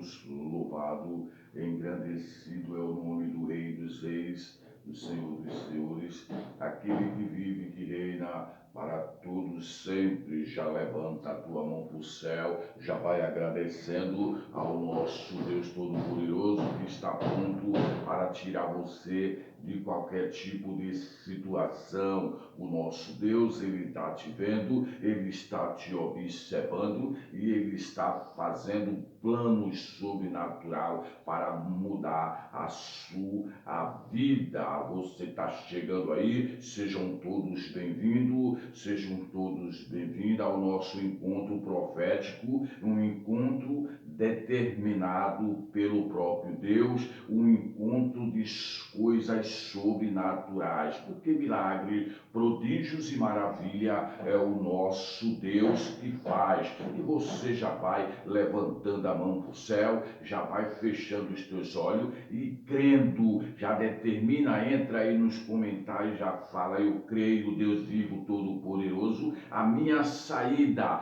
Deus, louvado, engrandecido é o nome do Rei dos Reis, do Senhor dos Senhores, aquele que vive, que reina para todos sempre. Já levanta a tua mão para o céu, já vai agradecendo ao nosso Deus Todo-Poderoso que está pronto para tirar você de qualquer tipo de situação. O nosso Deus, Ele está te vendo, Ele está te observando e Ele está fazendo planos sobrenatural para mudar a sua vida. Você está chegando aí, sejam todos bem-vindos, ao nosso encontro profético, um encontro determinado pelo próprio Deus, um encontro de coisas sobrenaturais, porque milagre, prodígios e maravilha é o nosso Deus que faz. E você já vai levantando a mão para o céu, já vai fechando os teus olhos e crendo, já determina, entra aí nos comentários, já fala: eu creio, Deus vivo, todo-poderoso, a minha saída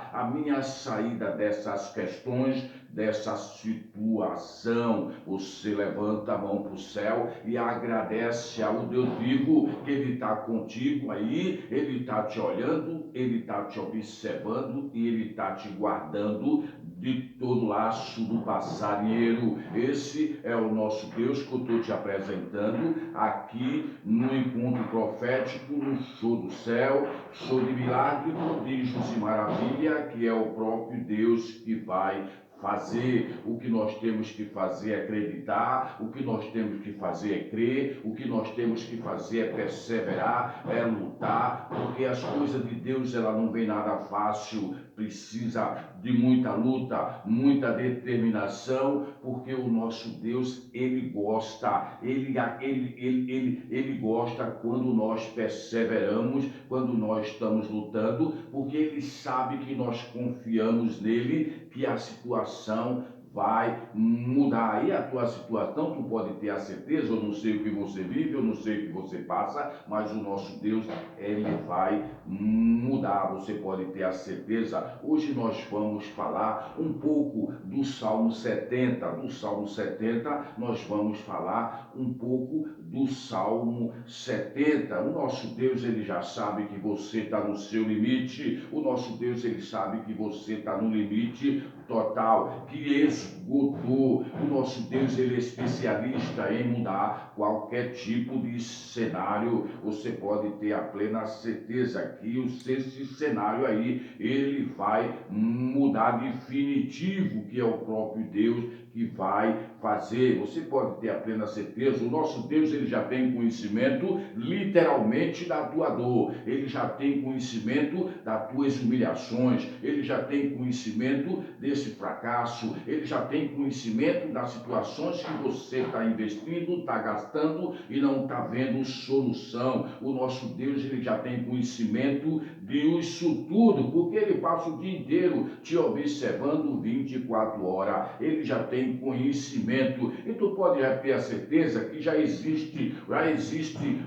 dessas questões, dessa situação. Você levanta a mão para o céu e agradece ao Deus vivo que Ele está contigo aí, Ele está te olhando, Ele está te observando e Ele está te guardando de todo laço do passarinheiro. Esse é o nosso Deus que eu estou te apresentando aqui no encontro profético, no show do céu, show de milagre, prodígios e maravilha, que é o próprio Deus que vai fazer. O que nós temos que fazer é acreditar, o que nós temos que fazer é crer, o que nós temos que fazer é perseverar, é lutar, porque as coisas de Deus, ela não vem nada fácil, precisa de muita luta, muita determinação, porque o nosso Deus, Ele gosta, ele gosta quando nós perseveramos, quando nós estamos lutando, porque Ele sabe que nós confiamos nele, que a situação vai mudar. E a tua situação, tu pode ter a certeza, eu não sei o que você vive, eu não sei o que você passa, mas o nosso Deus, Ele vai mudar. Você pode ter a certeza. Hoje nós vamos falar um pouco do Salmo 70. Do Salmo 70, nós vamos falar um pouco do Salmo 70. O nosso Deus, Ele já sabe que você está no seu limite. O nosso Deus, Ele sabe que você está no limite total, que esgotou. O nosso Deus, Ele é especialista em mudar qualquer tipo de cenário. Você pode ter a plena certeza que esse cenário aí, ele vai mudar definitivo, que é o próprio Deus que vai fazer. Você pode ter a plena certeza, o nosso Deus, ele já tem conhecimento literalmente da tua dor, ele já tem conhecimento das tuas humilhações, ele já tem conhecimento desse fracasso, ele já tem conhecimento das situações que você está investindo, está gastando e não está vendo solução. O nosso Deus, ele já tem conhecimento disso tudo, porque ele passa o dia inteiro te observando 24 horas, ele já tem conhecimento. E tu pode ter a certeza que já existe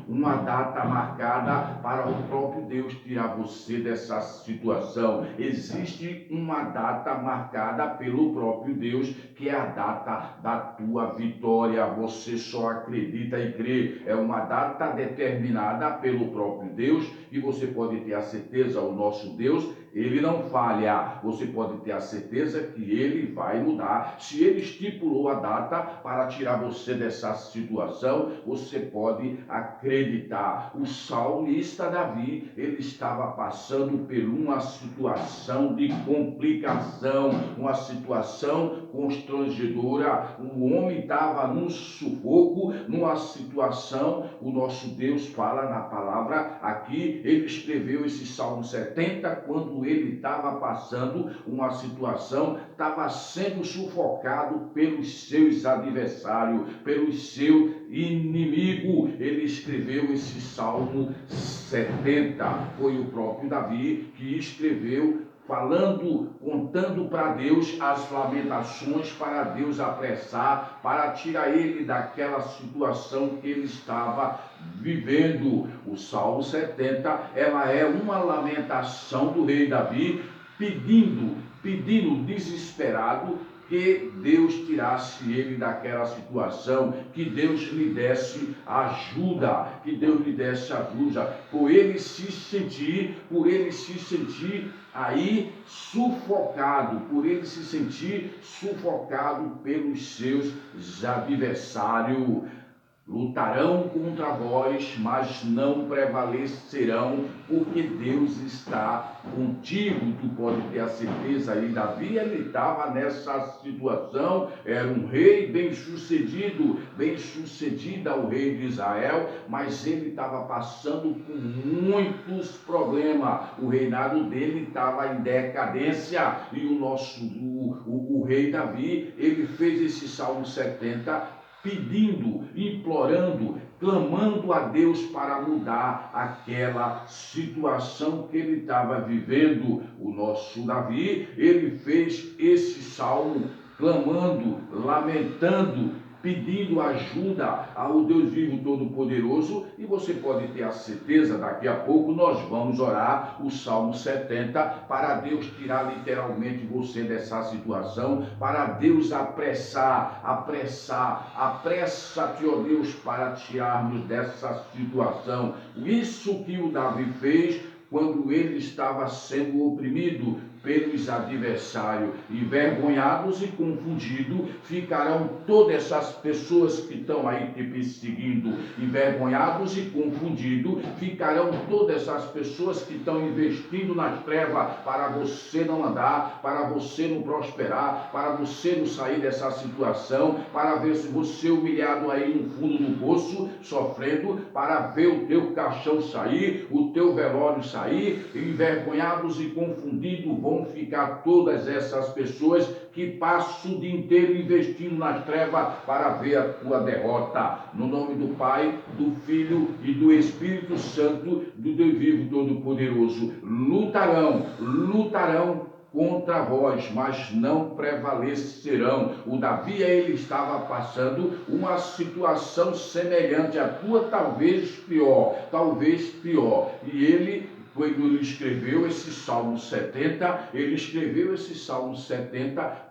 uma data marcada para o próprio Deus tirar você dessa situação. Existe uma data marcada pelo próprio Deus, que é a data da tua vitória. Você só acredita e crê. É uma data determinada pelo próprio Deus e você pode ter a certeza, o nosso Deus, ele não falha. Você pode ter a certeza que ele vai mudar. Se ele estipulou a data para tirar você dessa situação, você pode acreditar. O salmista Davi, ele estava passando por uma situação de complicação, uma situação constrangedora. O homem estava num sufoco, numa situação. O nosso Deus fala na palavra aqui, ele escreveu esse Salmo 70 quando ele estava passando uma situação, estava sendo sufocado pelos seus adversários, pelos seus inimigos. Ele escreveu esse Salmo 70. Foi o próprio Davi que escreveu, falando, contando para Deus as lamentações, para Deus apressar, para tirar ele daquela situação que ele estava vivendo. O Salmo 70, ela é uma lamentação do rei Davi, pedindo desesperado que Deus tirasse ele daquela situação, que Deus lhe desse ajuda, que Deus lhe desse ajuda, por ele se sentir aí sufocado, por ele se sentir sufocado pelos seus adversários. Lutarão contra vós, mas não prevalecerão, porque Deus está contigo. Tu pode ter a certeza aí. Davi, ele estava nessa situação, era um rei bem-sucedido o rei de Israel, mas ele estava passando por muitos problemas. O reinado dele estava em decadência, e o rei Davi, ele fez esse Salmo 70, pedindo, implorando, clamando a Deus para mudar aquela situação que ele estava vivendo. O nosso Davi, ele fez esse salmo clamando, lamentando, pedindo ajuda ao Deus vivo todo-poderoso, e você pode ter a certeza, daqui a pouco nós vamos orar o Salmo 70 para Deus tirar literalmente você dessa situação, para Deus apressa-te, ó Deus, para tirarmos dessa situação. Isso que o Davi fez quando ele estava sendo oprimido pelos adversários. Envergonhados e confundidos ficarão todas essas pessoas que estão aí te perseguindo. Envergonhados e confundidos ficarão todas essas pessoas que estão investindo nas trevas para você não andar, para você não prosperar, para você não sair dessa situação, para ver se você humilhado aí no fundo do poço, sofrendo, para ver o teu caixão sair, o teu velório sair. Envergonhados e confundidos vão ficar todas essas pessoas que passam o dia inteiro investindo nas trevas para ver a tua derrota. No nome do Pai, do Filho e do Espírito Santo, do Deus vivo todo-poderoso. Lutarão contra vós, mas não prevalecerão. O Davi, ele estava passando uma situação semelhante à tua, talvez pior. E ele, quando ele escreveu esse Salmo 70,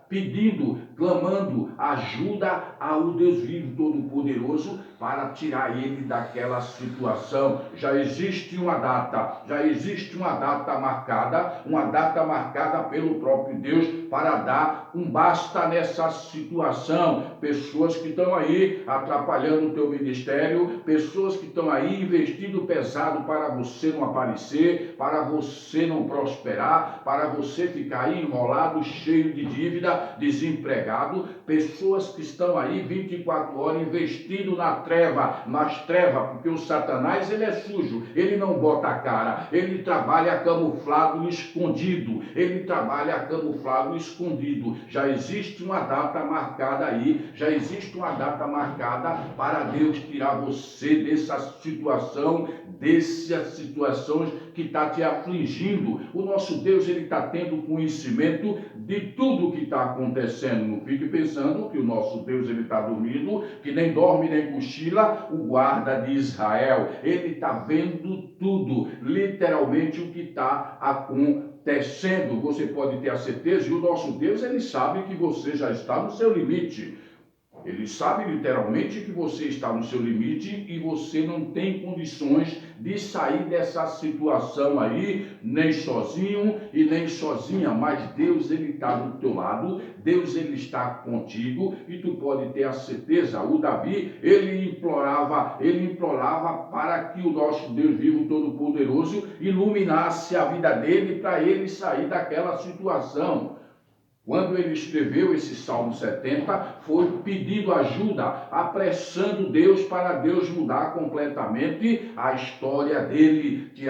pedindo, clamando ajuda ao Deus vivo todo-poderoso para tirar ele daquela situação. Já existe uma data marcada pelo próprio Deus para dar um basta nessa situação. Pessoas que estão aí atrapalhando o teu ministério, pessoas que estão aí investindo pesado para você não aparecer, para você não prosperar, para você ficar aí enrolado, cheio de dívida, desempregado, pessoas que estão aí 24 horas investindo nas trevas, porque o Satanás, ele é sujo, ele não bota a cara, ele trabalha camuflado, escondido, Já existe uma data marcada aí, para Deus tirar você dessa situação, dessas situações que está te afligindo. O nosso Deus, ele está tendo conhecimento de tudo que está acontecendo. Não fique pensando que o nosso Deus, ele está dormindo, que nem dorme nem cochila o guarda de Israel. Ele está vendo tudo, literalmente o que está acontecendo. Você pode ter a certeza, e o nosso Deus, ele sabe que você já está no seu limite. Ele sabe literalmente que você está no seu limite e você não tem condições de sair dessa situação aí, nem sozinho e nem sozinha, mas Deus, ele está do teu lado, Deus, ele está contigo, e tu pode ter a certeza. O Davi, ele implorava para que o nosso Deus vivo todo-poderoso iluminasse a vida dele, para ele sair daquela situação. Quando ele escreveu esse Salmo 70, foi pedindo ajuda, apressando Deus para Deus mudar completamente a história dele. E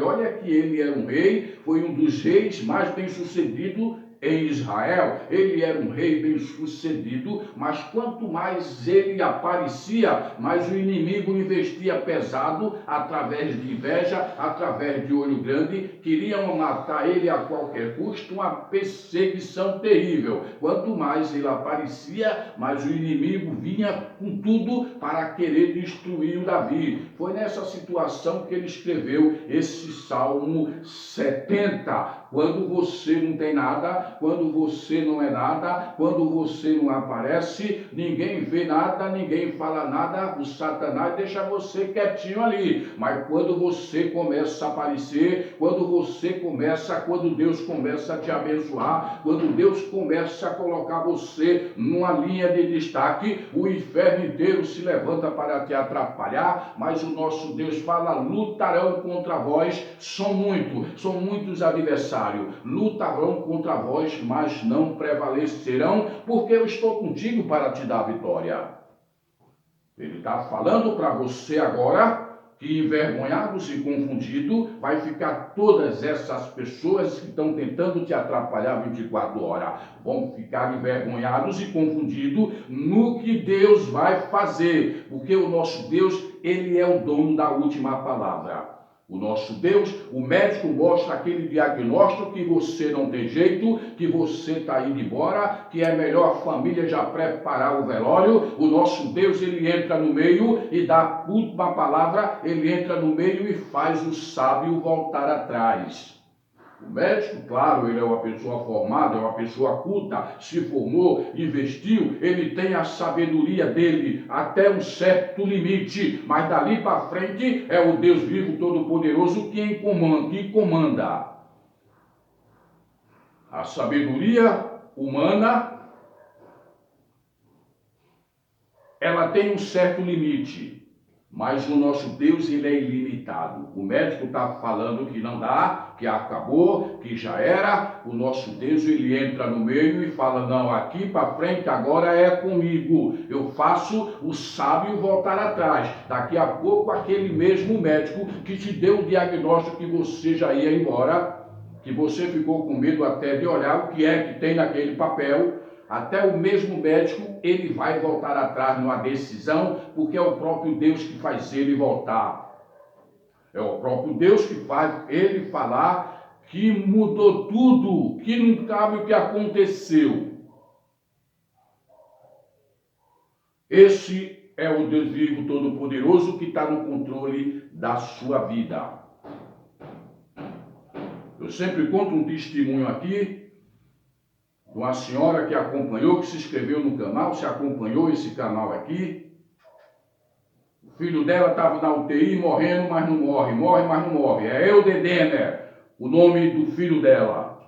olha que ele era um rei, foi um dos reis mais bem-sucedidos em Israel. Ele era um rei bem-sucedido, mas quanto mais ele aparecia, mais o inimigo investia pesado, através de inveja, através de olho grande, queriam matar ele a qualquer custo, uma perseguição terrível. Quanto mais ele aparecia, mais o inimigo vinha com tudo para querer destruir o Davi. Foi nessa situação que ele escreveu esse Salmo 70. Quando você não tem nada, quando você não é nada, quando você não aparece, ninguém vê nada, ninguém fala nada, o Satanás deixa você quietinho ali. Mas quando você começa a aparecer, quando Deus começa a te abençoar, quando Deus começa a colocar você numa linha de destaque, o inferno inteiro se levanta para te atrapalhar, mas o nosso Deus fala: lutarão contra vós, são muitos adversários, lutarão contra vós, mas não prevalecerão, porque eu estou contigo para te dar vitória. Ele está falando para você agora que envergonhados e confundidos vai ficar todas essas pessoas que estão tentando te atrapalhar 24 horas. Vão ficar envergonhados e confundidos no que Deus vai fazer, porque o nosso Deus, ele é o dono da última palavra. O nosso Deus, o médico mostra aquele diagnóstico que você não tem jeito, que você está indo embora, que é melhor a família já preparar o velório. O nosso Deus, ele entra no meio e dá a última palavra, ele entra no meio e faz o sábio voltar atrás. O médico, claro, ele é uma pessoa formada, é uma pessoa culta, se formou, investiu, ele tem a sabedoria dele até um certo limite, mas dali para frente é o Deus vivo todo-poderoso quem comanda. A sabedoria humana, ela tem um certo limite. Mas o nosso Deus, ele é ilimitado. O médico está falando que não dá, que acabou, que já era. O nosso Deus, ele entra no meio e fala: não, aqui para frente agora é comigo. Eu faço o sábio voltar atrás. Daqui a pouco aquele mesmo médico que te deu o diagnóstico que você já ia embora, que você ficou com medo até de olhar o que é que tem naquele papel, até o mesmo médico, ele vai voltar atrás numa decisão, porque é o próprio Deus que faz ele voltar. É o próprio Deus que faz ele falar que mudou tudo, que não sabe o que aconteceu. Esse é o Deus vivo todo-poderoso que está no controle da sua vida. Eu sempre conto um testemunho aqui, uma senhora que acompanhou, que se inscreveu no canal, se acompanhou esse canal aqui. O filho dela estava na UTI morrendo, mas não morre, mas não morre. É Eude Denner, o nome do filho dela.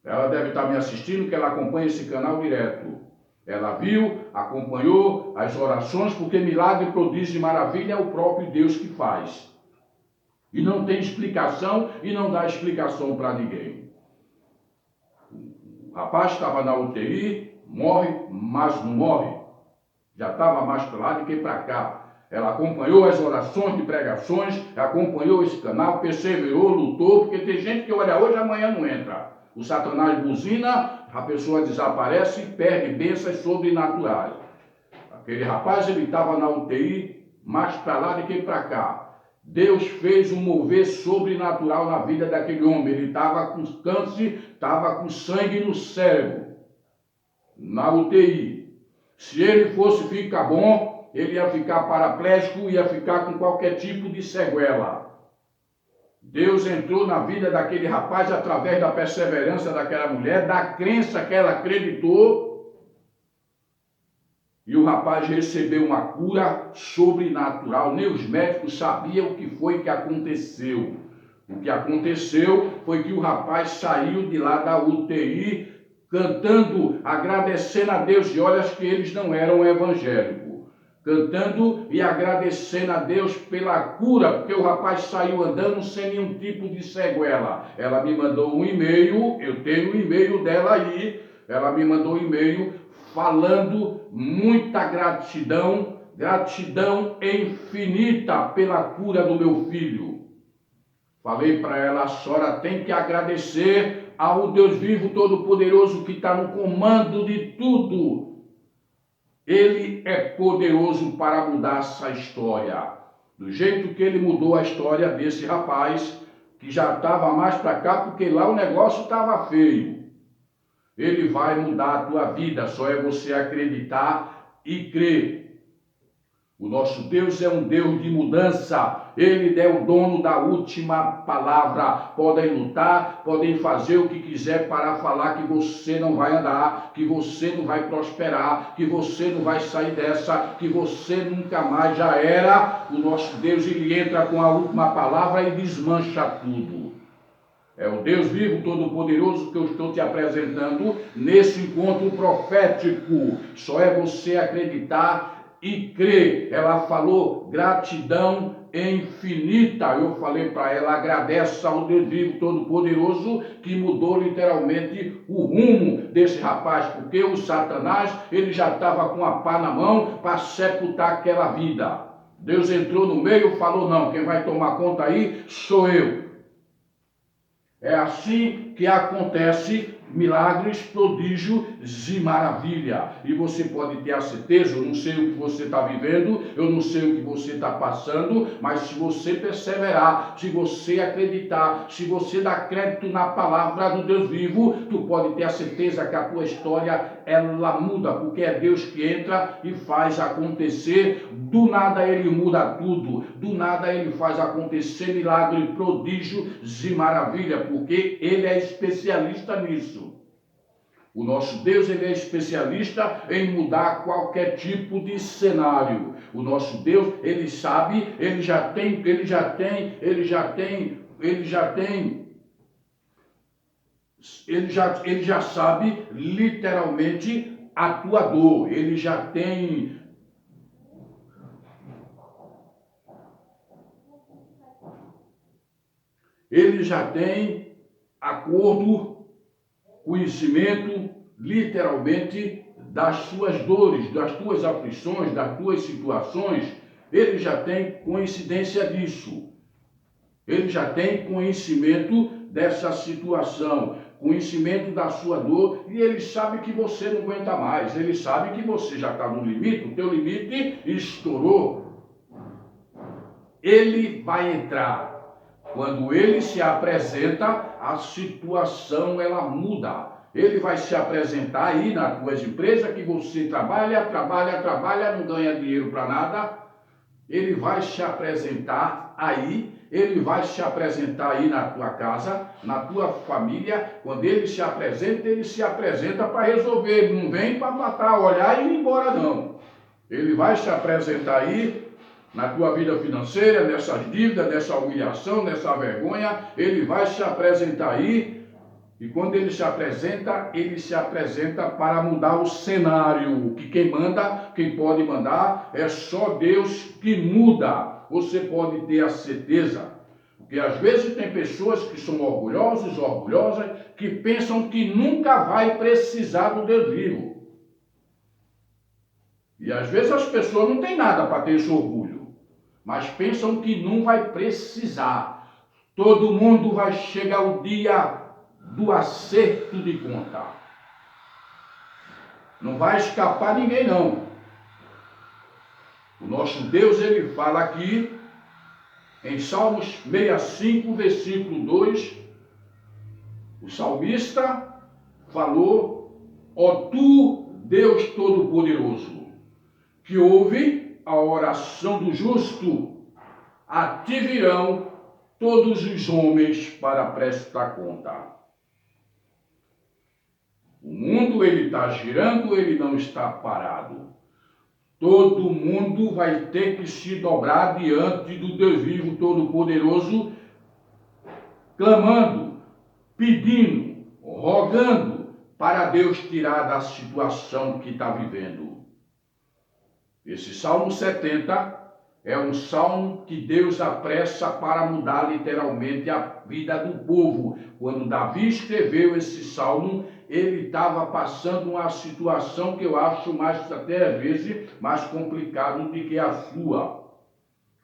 Ela deve estar me assistindo, que ela acompanha esse canal direto. Ela viu, acompanhou as orações, porque milagre, prodígio e maravilha é o próprio Deus que faz. E não tem explicação e não dá explicação para ninguém. O rapaz estava na UTI, morre, mas não morre. Já estava mais para lá do que para cá. Ela acompanhou as orações de pregações, acompanhou esse canal, perseverou, lutou, porque tem gente que olha hoje, amanhã não entra. O Satanás buzina, a pessoa desaparece e perde bênçãos sobrenaturais. Aquele rapaz, ele estava na UTI, mais para lá do que para cá. Deus fez um mover sobrenatural na vida daquele homem. Ele estava com câncer, estava com sangue no cérebro, na UTI. Se ele fosse ficar bom, ele ia ficar paraplégico, ia ficar com qualquer tipo de sequela. Deus entrou na vida daquele rapaz através da perseverança daquela mulher, da crença que ela acreditou. E o rapaz recebeu uma cura sobrenatural. Nem os médicos sabiam o que foi que aconteceu. O que aconteceu foi que o rapaz saiu de lá da UTI cantando, agradecendo a Deus. E olha que eles não eram evangélicos. Cantando e agradecendo a Deus pela cura, porque o rapaz saiu andando sem nenhum tipo de sequela. Ela me mandou um e-mail, eu tenho o e-mail dela aí. Ela me mandou um e-mail falando muita gratidão infinita pela cura do meu filho. Falei para ela: a senhora tem que agradecer ao Deus vivo todo-poderoso que está no comando de tudo. Ele é poderoso para mudar essa história. Do jeito que ele mudou a história desse rapaz, que já estava mais para cá, porque lá o negócio estava feio. Ele vai mudar a tua vida, só é você acreditar e crer. O nosso Deus é um Deus de mudança. Ele é o dono da última palavra. Podem lutar, podem fazer o que quiser para falar que você não vai andar, que você não vai prosperar, que você não vai sair dessa, que você nunca mais já era. O nosso Deus, ele entra com a última palavra e desmancha tudo. É o Deus vivo, todo-poderoso que eu estou te apresentando nesse encontro profético. Só é você acreditar e crer. Ela falou gratidão infinita. Eu falei para ela, agradeça ao Deus vivo, todo-poderoso, que mudou literalmente o rumo desse rapaz, porque o Satanás, ele já estava com a pá na mão para sepultar aquela vida. Deus entrou no meio e falou, não, quem vai tomar conta aí sou eu. É assim que acontece milagres, prodígios e maravilha. E você pode ter a certeza, eu não sei o que você está vivendo, eu não sei o que você está passando, mas se você perseverar, se você acreditar, se você dar crédito na palavra do Deus vivo, tu pode ter a certeza que a tua história, ela muda, porque é Deus que entra e faz acontecer. Do nada ele muda tudo, do nada ele faz acontecer milagre, prodígio e maravilha, porque ele é especialista nisso. O nosso Deus, ele é especialista em mudar qualquer tipo de cenário. O nosso Deus, ele sabe, ele já sabe literalmente a tua dor. Ele já tem acordo, conhecimento, literalmente, das suas dores, das tuas aflições, das tuas situações. Ele já tem coincidência disso. Ele já tem conhecimento dessa situação, conhecimento da sua dor, e ele sabe que você não aguenta mais. Ele sabe que você já está no limite, o teu limite estourou. Ele vai entrar. Quando ele se apresenta, a situação ela muda. Ele vai se apresentar aí nas tuas empresas que você trabalha, não ganha dinheiro para nada. Ele vai se apresentar aí, ele vai se apresentar aí na tua casa, na tua família. Quando ele se apresenta para resolver. Ele não vem para matar, olhar e ir embora não. Ele vai se apresentar aí na tua vida financeira, nessas dívidas, nessa humilhação, nessa vergonha. Ele vai se apresentar aí. E quando ele se apresenta para mudar o cenário. Que quem manda, quem pode mandar, é só Deus que muda. Você pode ter a certeza. Porque às vezes tem pessoas que são orgulhosas, que pensam que nunca vai precisar do Deus vivo. E às vezes as pessoas não têm nada para ter esse orgulho, mas pensam que não vai precisar. Todo mundo vai chegar o dia do acerto de conta. Não vai escapar ninguém não. O nosso Deus, ele fala aqui em Salmos 65, versículo 2, o salmista falou: ó tu, Deus Todo-Poderoso, que ouve a oração do justo, a ti virão todos os homens para prestar conta. O mundo, ele está girando, ele não está parado. Todo mundo vai ter que se dobrar diante do Deus vivo, todo-poderoso, clamando, pedindo, rogando para Deus tirar da situação que está vivendo. Esse Salmo 70 é um salmo que Deus apressa para mudar literalmente a vida do povo. Quando Davi escreveu esse salmo, ele estava passando uma situação que eu acho até às vezes mais complicado do que a sua.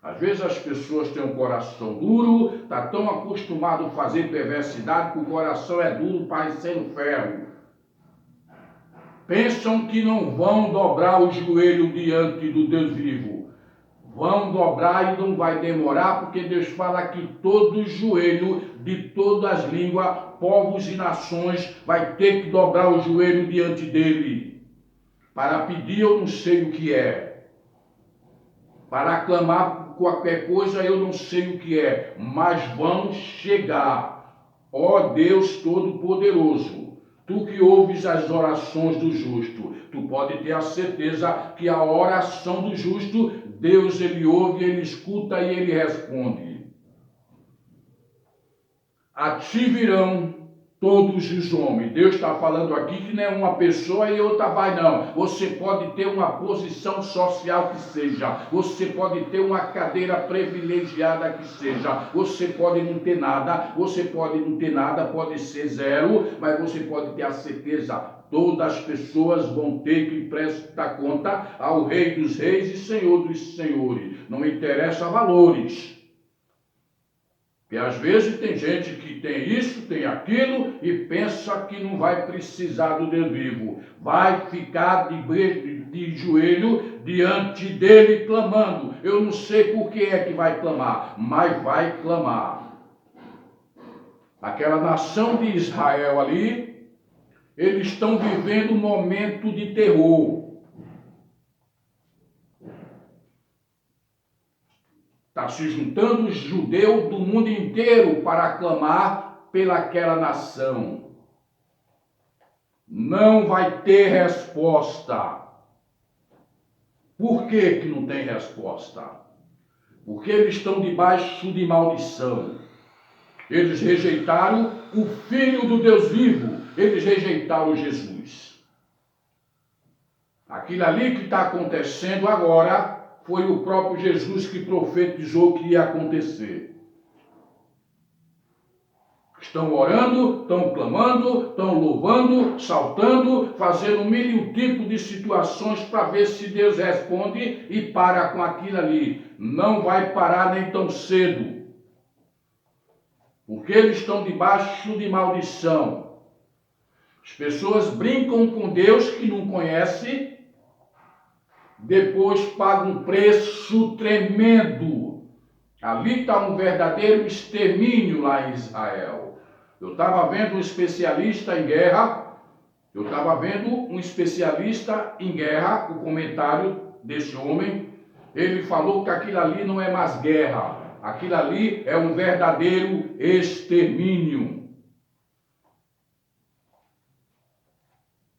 Às vezes as pessoas têm um coração duro, está tão acostumado a fazer perversidade que o coração é duro, parecendo ferro. Pensam que não vão dobrar o joelho diante do Deus vivo. Vão dobrar e não vai demorar, porque Deus fala que todo joelho de todas as línguas, povos e nações vai ter que dobrar o joelho diante dele para pedir, eu não sei o que é. para clamar qualquer coisa, eu não sei o que é, mas vamos chegar. Ó Deus Todo-Poderoso, tu que ouves as orações do justo, tu pode ter a certeza que a oração do justo, Deus ele ouve, ele escuta e ele responde. A ti virão todos os homens. Deus está falando aqui que não é uma pessoa e outra vai, não. Você pode ter uma posição social que seja, você pode ter uma cadeira privilegiada que seja, você pode não ter nada, você pode não ter nada, pode ser zero, mas você pode ter a certeza, todas as pessoas vão ter que prestar conta ao Rei dos Reis e Senhor dos Senhores. Não interessa valores. E às vezes tem gente que tem isso, tem aquilo e pensa que não vai precisar do Deus vivo. Vai ficar de joelho diante dele clamando. Eu não sei por que é que vai clamar, mas vai clamar. Aquela nação de Israel ali, eles estão vivendo um momento de terror. Está se juntando os judeus do mundo inteiro para clamar pelaquela nação. Não vai ter resposta. Por que que não tem resposta? Porque eles estão debaixo de maldição. Eles rejeitaram o Filho do Deus vivo. Eles rejeitaram Jesus. Aquilo ali que está acontecendo agora foi o próprio Jesus que profetizou que ia acontecer. Estão orando, estão clamando, estão louvando, saltando, fazendo mil tipos de situações para ver se Deus responde e para com aquilo ali. Não vai parar nem tão cedo. Porque eles estão debaixo de maldição. As pessoas brincam com Deus que não conhece, depois pagam um preço tremendo. Ali está um verdadeiro extermínio lá em Israel. Eu estava vendo um especialista em guerra, o comentário desse homem, ele falou que aquilo ali não é mais guerra, aquilo ali é um verdadeiro extermínio.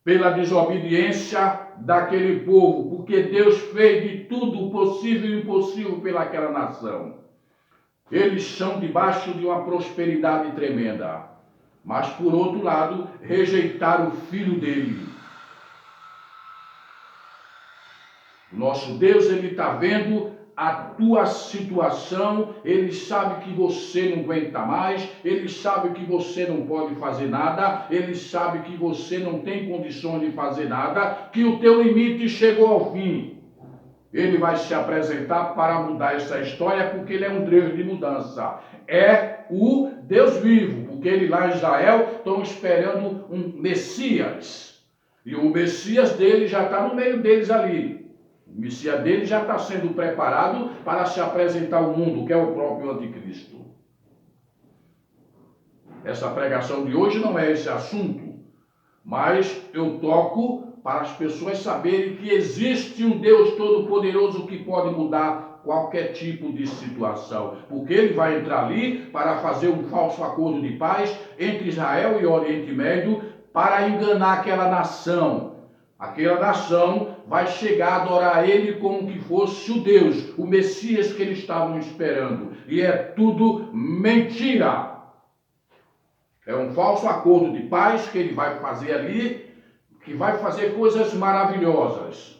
Pela desobediência daquele povo, porque Deus fez de tudo possível e impossível pelaquela nação. Eles são debaixo de uma prosperidade tremenda, mas por outro lado, rejeitaram o filho dele. O nosso Deus, ele está vendo a tua situação, ele sabe que você não aguenta mais, ele sabe que você não pode fazer nada, ele sabe que você não tem condições de fazer nada, que o teu limite chegou ao fim. Ele vai se apresentar para mudar essa história, porque ele é um Deus de mudança. É o Deus vivo, porque ele lá em Israel estão esperando um Messias. E o Messias dele já está no meio deles ali. O Messias dele já está sendo preparado para se apresentar ao mundo, que é o próprio Anticristo. Essa pregação de hoje não é esse assunto, mas eu toco para as pessoas saberem que existe um Deus Todo-Poderoso que pode mudar qualquer tipo de situação. Porque ele vai entrar ali para fazer um falso acordo de paz entre Israel e Oriente Médio para enganar aquela nação. Aquela nação vai chegar a adorar ele como que fosse o Deus, o Messias que eles estavam esperando. E é tudo mentira. É um falso acordo de paz que ele vai fazer ali, que vai fazer coisas maravilhosas.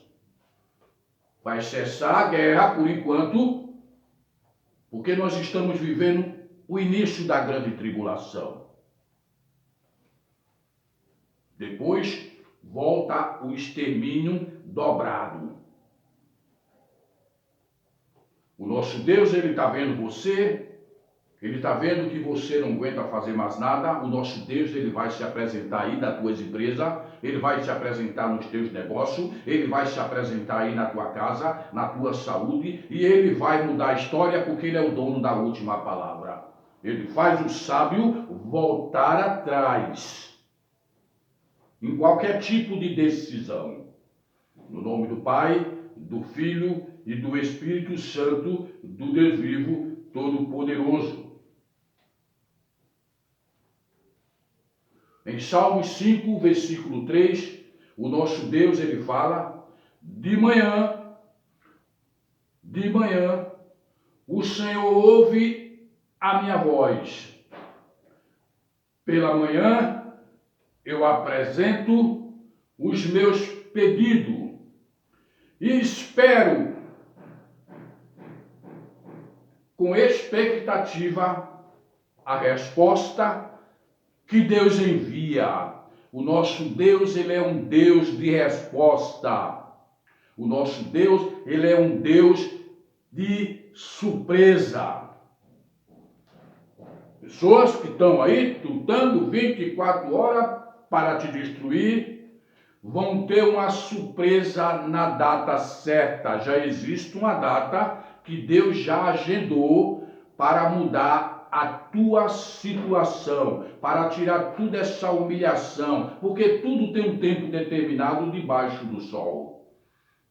Vai cessar a guerra por enquanto, porque nós estamos vivendo o início da grande tribulação. Depois volta o extermínio dobrado. O nosso Deus, ele está vendo você, ele está vendo que você não aguenta fazer mais nada. O nosso Deus, ele vai se apresentar aí nas tuas empresas, ele vai se apresentar nos teus negócios, ele vai se apresentar aí na tua casa, na tua saúde, e ele vai mudar a história porque ele é o dono da última palavra. Ele faz o sábio voltar atrás em qualquer tipo de decisão. No nome do Pai, do Filho e do Espírito Santo do Deus vivo Todo-Poderoso. Em Salmos 5, versículo 3, o nosso Deus, ele fala: de manhã, o Senhor ouve a minha voz. Pela manhã, eu apresento os meus pedidos e espero com expectativa a resposta que Deus envia. O nosso Deus, ele é um Deus de resposta. O nosso Deus, ele é um Deus de surpresa. Pessoas que estão aí lutando 24 horas para te destruir, vão ter uma surpresa na data certa. Já existe uma data que Deus já agendou para mudar a tua situação, para tirar toda essa humilhação, porque tudo tem um tempo determinado debaixo do sol.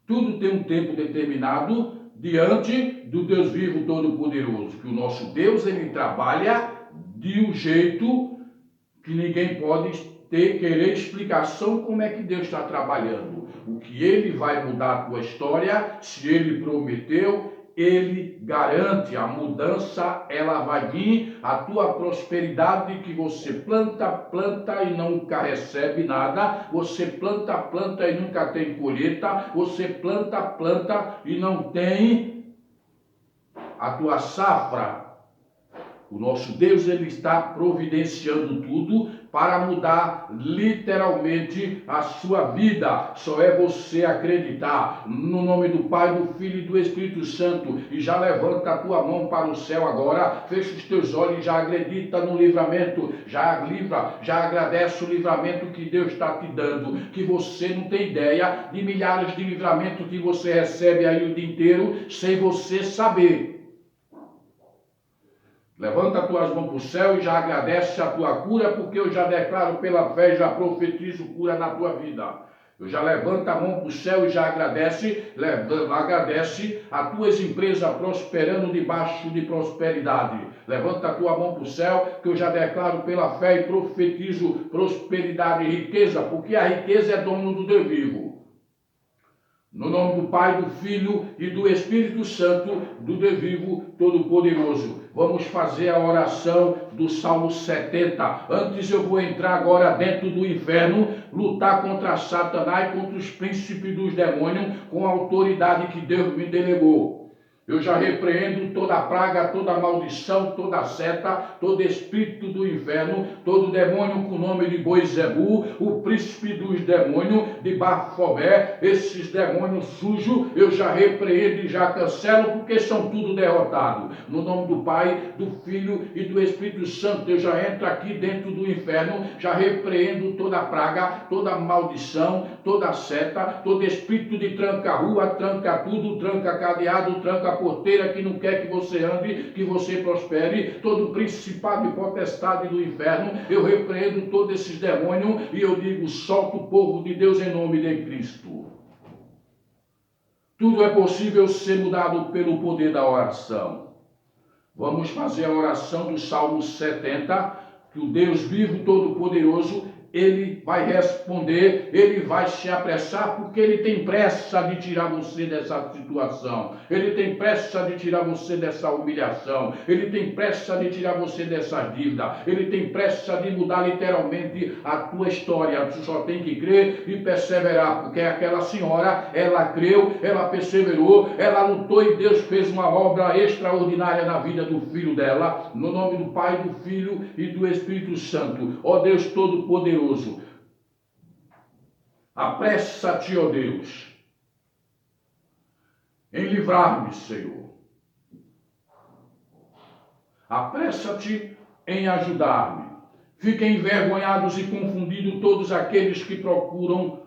Tudo tem um tempo determinado diante do Deus vivo todo-poderoso, que o nosso Deus, ele trabalha de um jeito que ninguém pode querer explicação como é que Deus está trabalhando. O que ele vai mudar a tua história, se ele prometeu, ele garante. A mudança, ela vai vir, a tua prosperidade que você planta e nunca recebe nada, você planta e nunca tem colheita, você planta e não tem a tua safra. O nosso Deus, ele está providenciando tudo para mudar literalmente a sua vida. Só é você acreditar no nome do Pai, do Filho e do Espírito Santo. E já levanta a tua mão para o céu agora, fecha os teus olhos e já acredita no livramento. Já agradece o livramento que Deus está te dando. Que você não tem ideia de milhares de livramentos que você recebe aí o dia inteiro sem você saber. Levanta as tuas mãos para o céu e já agradece a tua cura, porque eu já declaro pela fé, já profetizo cura na tua vida. Eu já levanto a mão para o céu e já agradece as tuas empresas prosperando debaixo de prosperidade. Levanta a tua mão para o céu, que eu já declaro pela fé e profetizo prosperidade e riqueza, porque a riqueza é dono do Deus vivo. No nome do Pai, do Filho e do Espírito Santo, do Deus vivo todo-poderoso. Vamos fazer a oração do Salmo 70. Antes eu vou entrar agora dentro do inferno, lutar contra Satanás e contra os príncipes dos demônios com a autoridade que Deus me delegou. Eu já repreendo toda praga, toda maldição, toda seta, todo espírito do inferno, todo demônio com o nome de Boizebu, o príncipe dos demônios de Bafobé, esses demônios sujos, eu já repreendo e já cancelo, porque são tudo derrotados. No nome do Pai, do Filho e do Espírito Santo, eu já entro aqui dentro do inferno, já repreendo toda praga, toda maldição, toda seta, todo espírito de tranca-rua, tranca tudo, tranca cadeado, tranca porteira que não quer que você ande, que você prospere, todo principado e potestade do inferno, eu repreendo todos esses demônios e eu digo, solta o povo de Deus em nome de Cristo. Tudo é possível ser mudado pelo poder da oração. Vamos fazer a oração do Salmo 70, que o Deus vivo todo-poderoso, ele vai responder, ele vai se apressar, porque ele tem pressa de tirar você dessa situação, ele tem pressa de tirar você dessa humilhação, ele tem pressa de tirar você dessa dívida, ele tem pressa de mudar literalmente a tua história. Tu só tem que crer e perseverar, porque aquela senhora, ela creu, ela perseverou, ela lutou e Deus fez uma obra extraordinária na vida do filho dela, no nome do Pai, do Filho e do Espírito Santo. Ó Deus Todo-Poderoso, apressa-te, ó Deus, em livrar-me, Senhor. Apressa-te em ajudar-me. Fiquem envergonhados e confundidos todos aqueles que procuram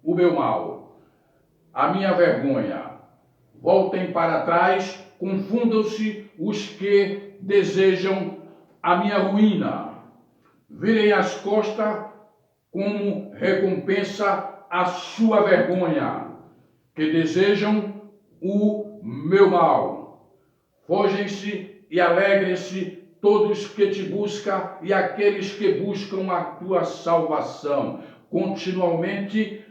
o meu mal, a minha vergonha. Voltem para trás, confundam-se os que desejam a minha ruína. Virem as costas como recompensa a sua vergonha, que desejam o meu mal. Fogem-se e alegrem-se todos que te buscam e aqueles que buscam a tua salvação. Continualmente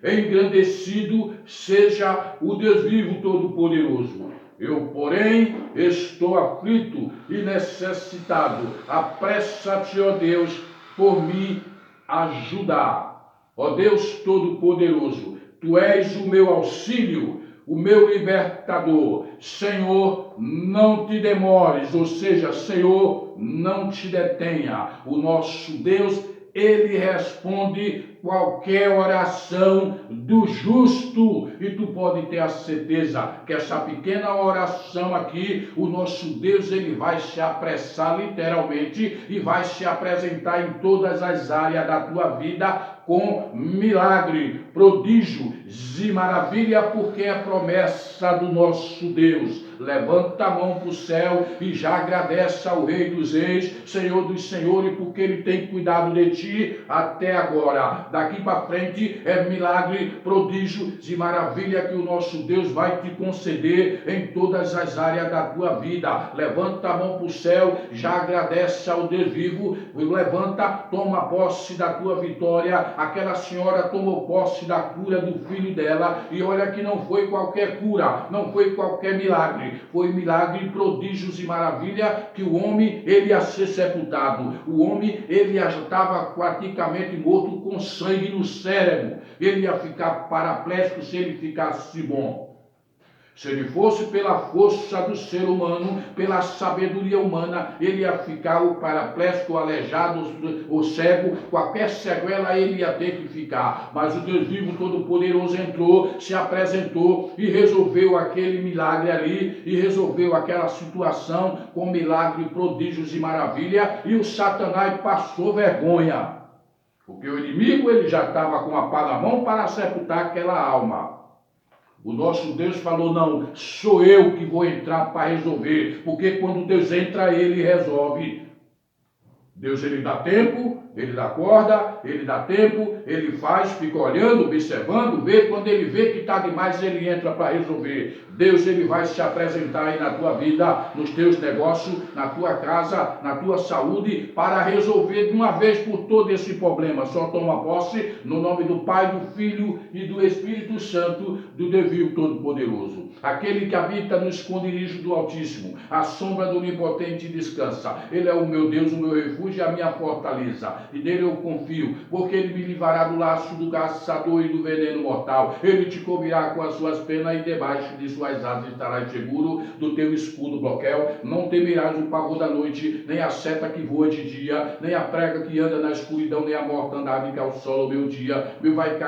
engrandecido seja o Deus vivo todo-poderoso. Eu, porém, estou aflito e necessitado. Apressa-te, ó Deus, por me ajudar. Ó Deus todo-poderoso, tu és o meu auxílio, o meu libertador. Senhor, não te demores, ou seja, Senhor, não te detenha. O nosso Deus, ele responde qualquer oração do justo. E tu pode ter a certeza que essa pequena oração aqui, o nosso Deus, ele vai se apressar literalmente e vai se apresentar em todas as áreas da tua vida com milagre, prodígio e maravilha, porque é promessa do nosso Deus. Levanta a mão para o céu e já agradece ao Rei dos Reis, Senhor dos Senhores, porque Ele tem cuidado de ti até agora. Daqui para frente é milagre, prodígio e maravilha que o nosso Deus vai te conceder em todas as áreas da tua vida. Levanta a mão para o céu, já agradece ao Deus vivo, levanta, toma posse da tua vitória. Aquela senhora tomou posse da cura do filho dela, e olha que não foi qualquer cura, não foi qualquer milagre, foi milagre, prodígios e maravilha, que o homem, ele ia ser sepultado, o homem, ele já estava praticamente morto, com sangue no cérebro, ele ia ficar paraplégico se ele ficasse bom. Se ele fosse pela força do ser humano, pela sabedoria humana, ele ia ficar o paraplégico, o aleijado, o cego, qualquer sequela ele ia ter que ficar. Mas o Deus vivo todo-poderoso entrou, se apresentou e resolveu aquele milagre ali, e resolveu aquela situação com milagre, prodígios e maravilha, e o Satanás passou vergonha. Porque o inimigo, ele já estava com a pá na mão para sepultar aquela alma. O nosso Deus falou, não, sou eu que vou entrar para resolver, porque quando Deus entra, ele resolve. Deus, ele dá tempo, ele dá corda, ele dá tempo, ele faz, fica olhando, observando, vê, quando ele vê que está demais, ele entra para resolver. Deus, ele vai se apresentar aí na tua vida, nos teus negócios, na tua casa, na tua saúde, para resolver de uma vez por todo esse problema. Só toma posse no nome do Pai, do Filho e do Espírito Santo, do Deus vivo todo-poderoso. Aquele que habita no esconderijo do Altíssimo, a sombra do Onipotente descansa. Ele é o meu Deus, o meu refúgio e a minha fortaleza. E nele eu confio, porque ele me livrará do laço do caçador e do veneno mortal. Ele te cobrirá com as suas penas e debaixo de suas asas estarás seguro, do teu escudo broquel. Não temerás o pavor da noite, nem a seta que voa de dia, nem a prega que anda na escuridão, nem a mortandade que ao sol ao meio-dia. Meu vai cair